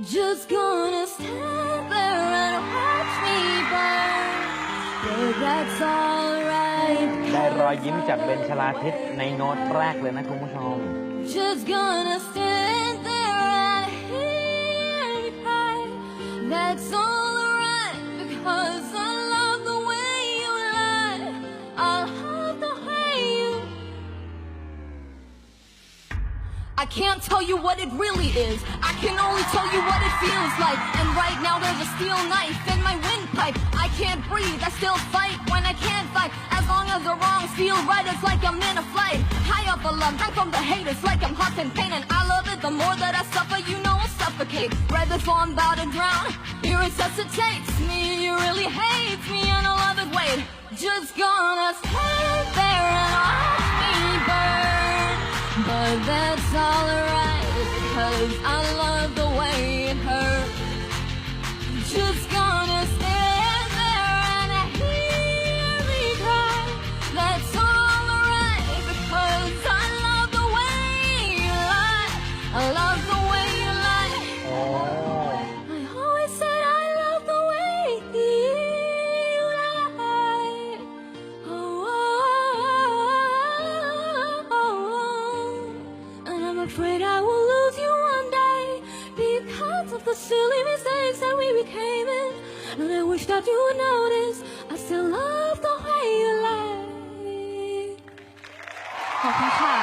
Just gonna stand there and watch me burn, but that's alright. ได้รอยยิ้มจากเบนชลาทิศในโน้ตแรกเลยนะคุณผู้ชม Just gonna stand there and hear me cry. That's alright because I love the way you lie. I love the way you. I can't tell you what it really is. I can only tell you what it feels like. And right now there's a steel knife in my windpipe. I can't breathe, I still fight when I can't fight. As long as the wrongs feel right, it's like I'm in a flight. High up above, back from the haters, like I'm hot and pain. And I love it, the more that I suffer, you know I'll suffocate. Right before I'm about to drown, you resuscitates me. You really hate me, and I love it. Wait, just gonna stand there and watch me burn. But that's alright, because I love the way it hurts. Just gonna stand there and hear me cry. That's alright, because I love the way you lie. I love the way you lie. โอ้ I always said I love the way you lie. Oh, and I'm afraid I will lose you one day because of the silly mistakes that we became in. And I wish that you would notice I still love the way you lie. ขอบคุณค่ะ